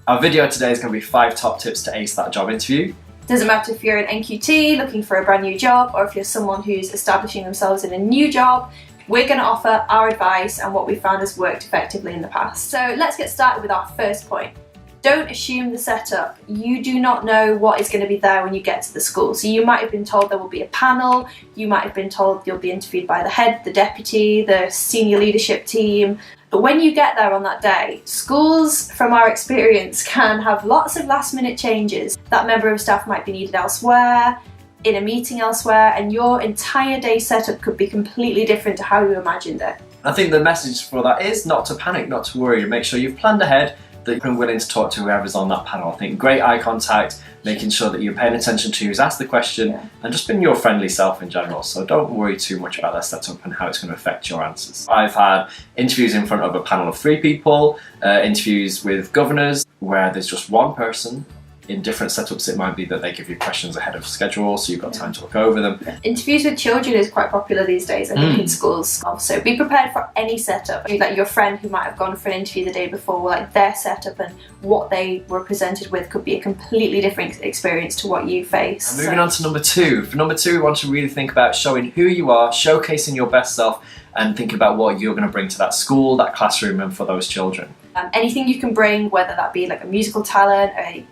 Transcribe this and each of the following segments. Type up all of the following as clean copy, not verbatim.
Our video today is going to be 5 top tips to ace that job interview. Doesn't matter if you're an NQT looking for a brand new job or if you're someone who's establishing themselves in a new job, we're going to offer our advice and what we found has worked effectively in the past. So let's get started with our first point. Don't assume the setup. You do not know what is going to be there when you get to the school. So you might have been told there will be a panel, you might have been told you'll be interviewed by the head, the deputy, the senior leadership team. But when you get there on that day, schools, from our experience, can have lots of last minute changes. That member of staff might be needed elsewhere, in a meeting elsewhere, and your entire day setup could be completely different to how you imagined it. I think the message for that is not to panic, not to worry. Make sure you've planned ahead, that you're willing to talk to whoever's on that panel. I think great eye contact, making sure that you're paying attention to who's asked the question, and just being your friendly self in general. So don't worry too much about their setup and how it's going to affect your answers. I've had interviews in front of a panel of 3 people, interviews with governors where there's just one person. In different setups, it might be that they give you questions ahead of schedule, so you've got time to look over them. Interviews with children is quite popular these days, I think, in schools. So be prepared for any setup. Like your friend who might have gone for an interview the day before, like their setup and what they were presented with could be a completely different experience to what you face. And moving on to number 2. For number 2, we want to really think about showing who you are, showcasing your best self, and thinking about what you're going to bring to that school, that classroom, and for those children. Anything you can bring, whether that be like a musical talent, a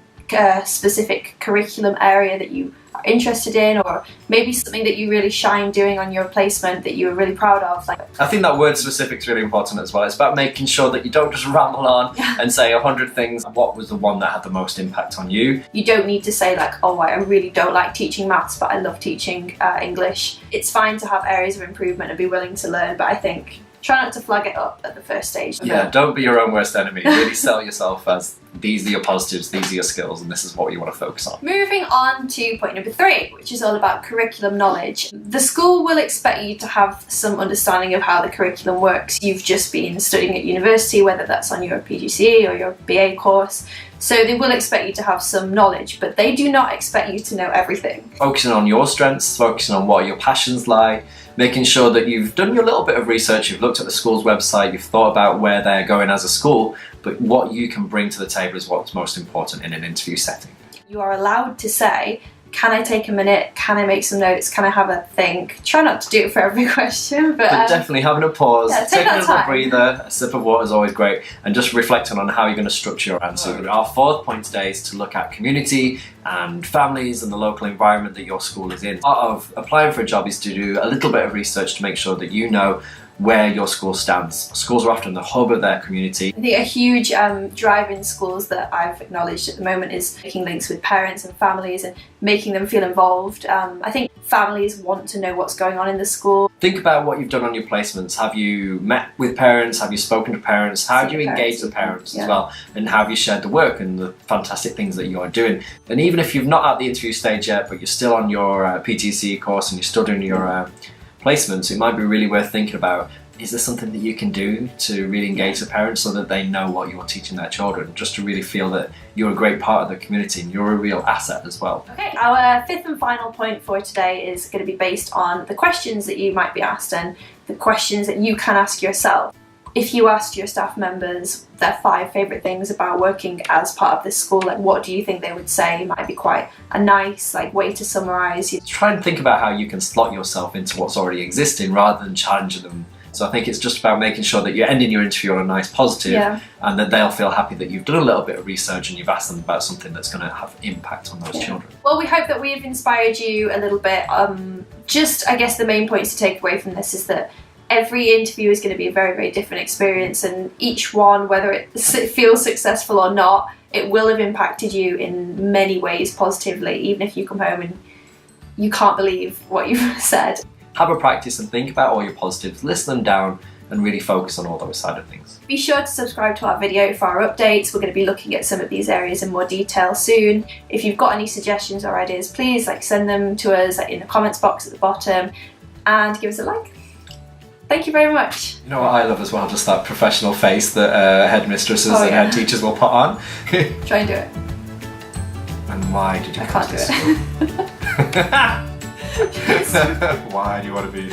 specific curriculum area that you are interested in, or maybe something that you really shine doing on your placement that you're really proud of. I think that word specific is really important as well. It's about making sure that you don't just ramble on and say 100 things. What was the one that had the most impact on you? You don't need to say like, oh, I really don't like teaching maths, but I love teaching English. It's fine to have areas of improvement and be willing to learn, but I think try not to flag it up at the first stage. Yeah, don't be your own worst enemy. Really sell yourself as these are your positives, these are your skills, and this is what you want to focus on. Moving on to point number 3, which is all about curriculum knowledge. The school will expect you to have some understanding of how the curriculum works. You've just been studying at university, whether that's on your PGCE or your BA course. So they will expect you to have some knowledge, but they do not expect you to know everything. Focusing on your strengths, focusing on what your passions lie, making sure that you've done your little bit of research, you've looked at the school's website, you've thought about where they're going as a school, but what you can bring to the table is what's most important in an interview setting. You are allowed to say, can I take a minute? Can I make some notes? Can I have a think? Try not to do it for every question, but definitely having a pause, taking a little breather, a sip of water is always great, and just reflecting on how you're going to structure your answer. Our 4th point today is to look at community and families and the local environment that your school is in. Part of applying for a job is to do a little bit of research to make sure that you know where your school stands. Schools are often the hub of their community. I think a huge drive in schools that I've acknowledged at the moment is making links with parents and families and making them feel involved. I think families want to know what's going on in the school. Think about what you've done on your placements. Have you met with parents? Have you spoken to parents? How do you engage the parents as well? And how have you shared the work and the fantastic things that you are doing? And even if you're not at the interview stage yet, but you're still on your PTC course and you're still doing your placements, it might be really worth thinking about, is there something that you can do to really engage the parents so that they know what you're teaching their children, just to really feel that you're a great part of the community and you're a real asset as well. Okay, our 5th and final point for today is going to be based on the questions that you might be asked and the questions that you can ask yourself. If you asked your staff members their 5 favourite things about working as part of this school, like what do you think they would say? Might be quite a nice way to summarise. Try and think about how you can slot yourself into what's already existing rather than challenging them. So I think it's just about making sure that you're ending your interview on a nice positive, and that they'll feel happy that you've done a little bit of research and you've asked them about something that's going to have impact on those children. Well, we hope that we've inspired you a little bit. I guess the main points to take away from this is that every interview is going to be a very, very different experience, and each one, whether it feels successful or not, it will have impacted you in many ways positively, even if you come home and you can't believe what you've said. Have a practice and think about all your positives, list them down, and really focus on all those side of things. Be sure to subscribe to our video for our updates. We're going to be looking at some of these areas in more detail soon. If you've got any suggestions or ideas, please send them to us in the comments box at the bottom and give us a like. Thank you very much. You know what I love as well? Just that professional face that headmistresses and head teachers will put on. Try and do it. And why did you I can't do it. Why do you want to be